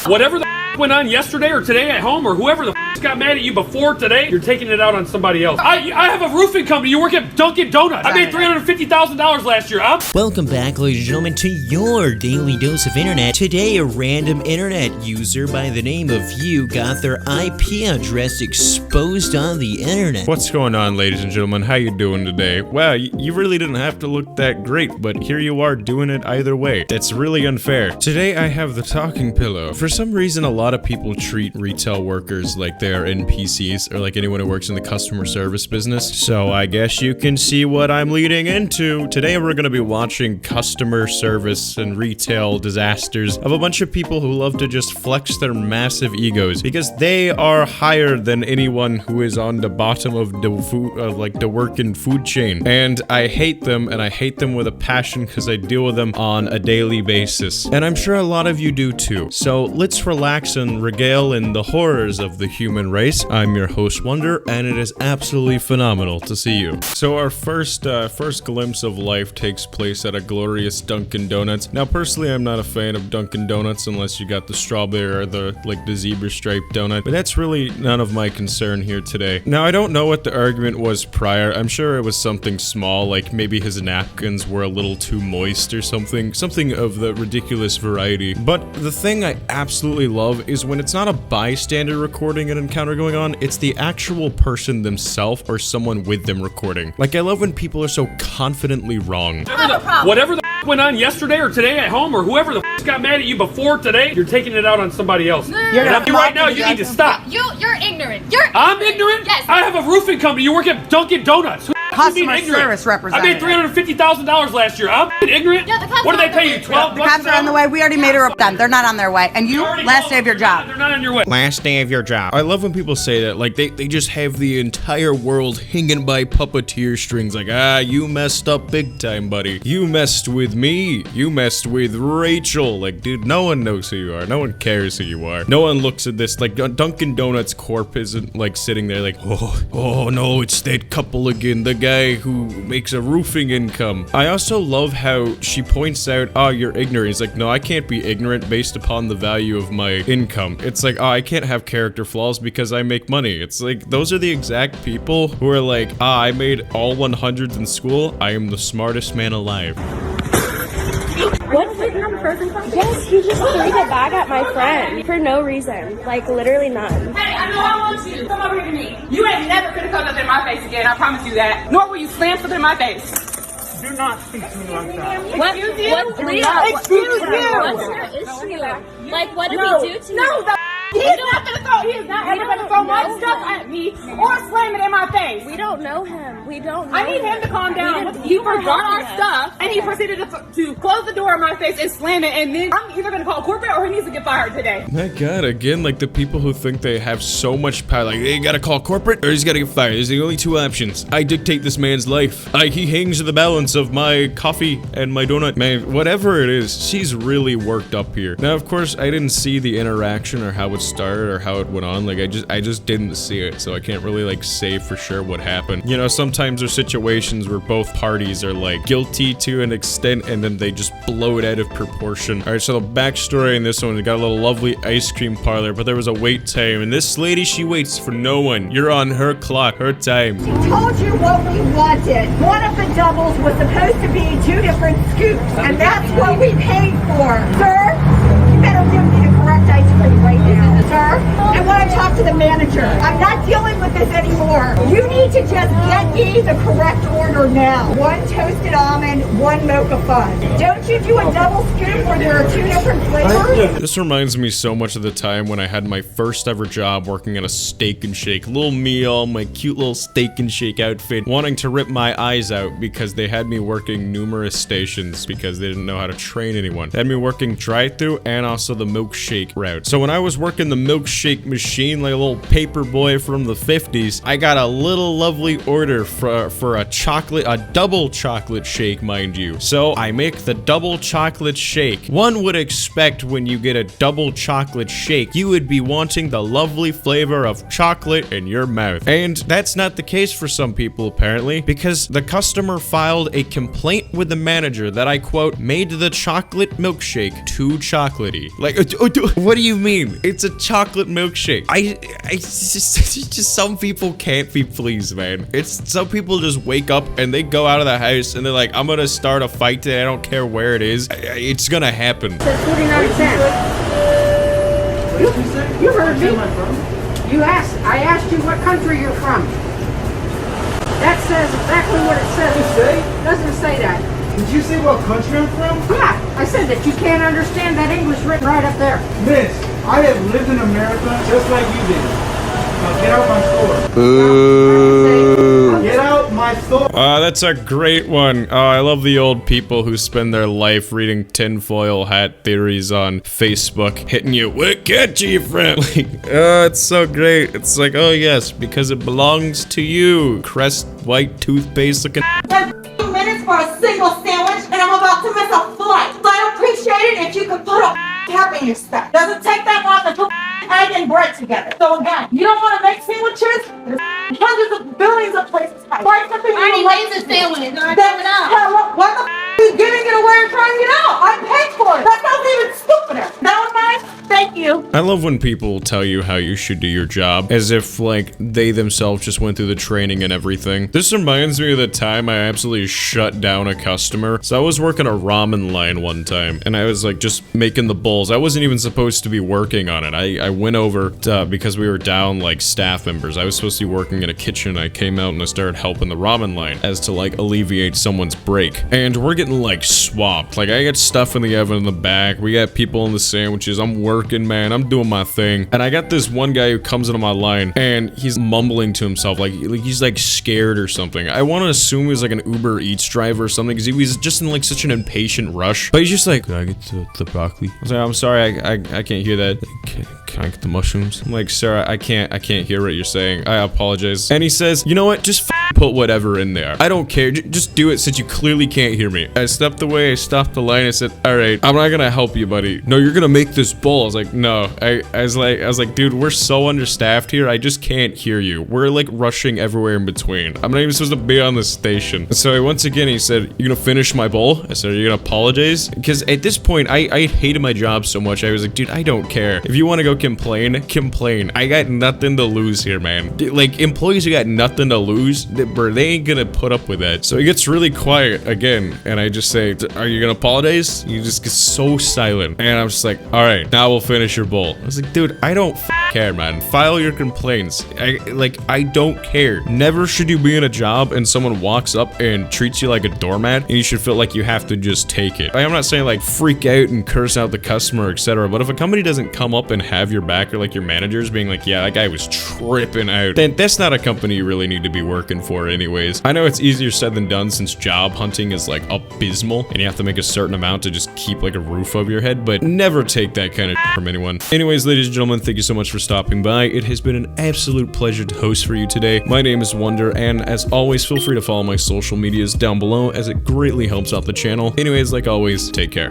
Whatever the went on yesterday or today at home, or whoever the got mad at you before today, you're taking it out on somebody else. I have a roofing company. You work at Dunkin' Donuts. I made $350,000 last year. Welcome back, ladies and gentlemen, to your daily dose of internet. Today, a random internet user by the name of You got their IP address exposed on the internet. What's going on, ladies and gentlemen? How you doing today? Wow, you really didn't have to look that great, but here you are doing it either way. That's really unfair. Today, I have the talking pillow. For some reason, a lot of people treat retail workers like they're NPCs, or like anyone who works in the customer service business. So I guess you can see what I'm leading into. Today, we're gonna be watching customer service and retail disasters of a bunch of people who love to just flex their massive egos because they are higher than anyone who is on the bottom of the food, like the working food chain. And I hate them, and I hate them with a passion because I deal with them on a daily basis. And I'm sure a lot of you do too. So let's relax and regale in the horrors of the human race. I'm your host, Wonder, and it is absolutely phenomenal to see you. So our first glimpse of life takes place at a glorious Dunkin' Donuts. Now, personally, I'm not a fan of Dunkin' Donuts unless you got the strawberry or the zebra striped donut, but that's really none of my concern here today. Now, I don't know what the argument was prior. I'm sure it was something small, like maybe his napkins were a little too moist or something of the ridiculous variety. But the thing I absolutely love is when it's not a bystander recording an encounter going on, it's the actual person themselves or someone with them recording. Like, I love when people are so confidently wrong. Whatever the went on yesterday or today at home, or whoever the got mad at you before today, you're taking it out on somebody else. Right now, you need to stop. You're ignorant. I'm ignorant? Yes. I have a roofing company. You work at Dunkin' Donuts. Customer service representative. I made $350,000 last year. I'm ignorant? Yeah, the cops what did are they pay you, 12 The bucks cops an are on hour? the way. We already made her up done. They're not on their way. And you, last day of your job. They're not on your way. Last day of your job. I love when people say that, like they just have the entire world hanging by puppeteer strings, like, you messed up big time, buddy. You messed with me. You messed with Rachel. Like, dude, no one knows who you are. No one cares who you are. No one looks at this, like, Dunkin' Donuts Corp isn't, like, sitting there like, oh no, it's that couple again, the guy who makes a roofing income. I also love how she points out, you're ignorant. He's like, no, I can't be ignorant based upon the value of my income. It's like, I can't have character flaws because I make money. It's like, those are the exact people who are like, I made all 100s in school. I am the smartest man alive. What did the person from? Yes, he just threw the bag at my friend for no reason. Like, literally none. Hey, I know I want you. Come over here to me. You ain't never gonna come up in my face again, I promise you that. Nor will you slam something in my face. Do not speak to me like that. What? Excuse you? Excuse you. What's your issue? Like, what did we do to you? No, he is not ever gonna throw my stuff at me or slam it in my face. We don't know him. We don't know I need him to calm down. He forgot our stuff, and he proceeded to close the door in my face and slam it, and then I'm either gonna call corporate or he needs to get fired today. My God, again, like the people who think they have so much power, like they gotta call corporate or he's gotta get fired. There's the only two options. I dictate this man's life. He hangs the balance of my coffee and my donut. Man, whatever it is, she's really worked up here. Now, of course, I didn't see the interaction or how it started or how it went on. Like, I just didn't see it, so I can't really like say for sure what happened. You know, sometimes there's situations where both parties are like guilty to an extent and then they just blow it out of proportion. All right, so the backstory in this one, we got a little lovely ice cream parlor, but there was a wait time, and this lady, she waits for no one. You're on her clock, her time. She told you what we wanted. One of the doubles was supposed to be 2 different scoops, and that's what we paid for. Sir, you better give me the correct ice cream right now. Sir, I want to talk to the manager. I'm not dealing with this anymore. You need to just get me the correct order now. 1 toasted almond, 1 mocha fudge. Don't you do a double scoop where there are 2 different flavors? This reminds me so much of the time when I had my first ever job working at a Steak and Shake. Little me, all my cute little Steak and Shake outfit, wanting to rip my eyes out because they had me working numerous stations because they didn't know how to train anyone. They had me working drive-thru and also the milkshake route. So when I was working the milkshake machine, machine like a little paper boy from the 50s. I got a little lovely order for a double chocolate shake, mind you. So I make the double chocolate shake. One would expect when you get a double chocolate shake, you would be wanting the lovely flavor of chocolate in your mouth. And that's not the case for some people apparently, because the customer filed a complaint with the manager that I quote, made the chocolate milkshake too chocolatey. Like, what do you mean? It's a chocolate milkshake. It's just some people can't be pleased, man. It's some people just wake up and they go out of the house and they're like, I'm gonna start a fight today. I don't care where it is. It's gonna happen. It's 49 cents. You heard me. I asked you what country you're from. That says exactly what it says. It doesn't say that. Did you say what country I'm from? Yeah, I said that you can't understand that English written right up there. Miss, I have lived in America just like you did. Now get out my store. Boo. Get out my store. That's a great one. Oh, I love the old people who spend their life reading tinfoil hat theories on Facebook, hitting you, what country you from? Like, it's so great. It's like, oh yes, because it belongs to you. Crest white toothpaste looking. 10 minutes for a single sandwich, and I'm about to miss a flight. So I'd appreciate it if you could put a cap in your stuff. Doesn't take that long to put egg and bread together. So again, you don't want to make sandwiches? There's hundreds of billions of places. Find something you don't like to do. Why the are you giving it away or trying it out? I paid for it. That sounds even stupider. Never mind. Thank you. I love when people tell you how you should do your job, as if, like, they themselves just went through the training and everything. This reminds me of the time I absolutely shut down a customer. So I was working a ramen line one time, and I was, like, just making the bowls. I wasn't even supposed to be working on it. I went over because we were down, like, staff members. I was supposed to be working in a kitchen. I came out and I started helping the ramen line as to, like, alleviate someone's break. And we're getting, like, swamped. Like, I got stuff in the oven in the back. We got people in the sandwiches. I'm working, man. I'm doing my thing. And I got this one guy who comes into my line and he's mumbling to himself like he's like scared or something. I want to assume he was like an Uber Eats driver or something because he was just in like such an impatient rush. But he's just like, can I get the broccoli? I was like, I'm sorry, I can't hear that. Can I get the mushrooms? I'm like, sir, I can't hear what you're saying. I apologize. And he says, you know what? Just put whatever in there. I don't care. Just do it since you clearly can't hear me. I stepped away. I stopped the line. I said, all right, I'm not gonna help you, buddy. No, you're gonna make this bowl. I was like, no. I was like, dude, we're so understaffed here. I just can't hear you. We're like rushing everywhere in between. I'm not even supposed to be on the station. And so once again, he said, you gonna finish my bowl? I said, are you gonna apologize? Because at this point, I hated my job so much. I was like, dude, I don't care. If you want to go complain. I got nothing to lose here, man. Like, employees who got nothing to lose, they ain't gonna put up with that. So he gets really quiet again, and I just say, are you gonna apologize? He just gets so silent. And I'm just like, all right, now we'll finish your bowl. I was like, dude, I don't care, man. File your complaints. I don't care. Never should you be in a job and someone walks up and treats you like a doormat and you should feel like you have to just take it. I'm not saying like freak out and curse out the customer, etc. But if a company doesn't come up and have your back, or like your managers being like, yeah, that guy was tripping out, then that's not a company you really need to be working for anyways. I know it's easier said than done since job hunting is like abysmal and you have to make a certain amount to just keep like a roof over your head, but never take that kind of from anyone. Anyways, ladies and gentlemen, thank you so much for stopping by. It has been an absolute pleasure to host for you today. My name is Wonder, and as always, feel free to follow my social medias down below as it greatly helps out the channel. Anyways, like always, take care.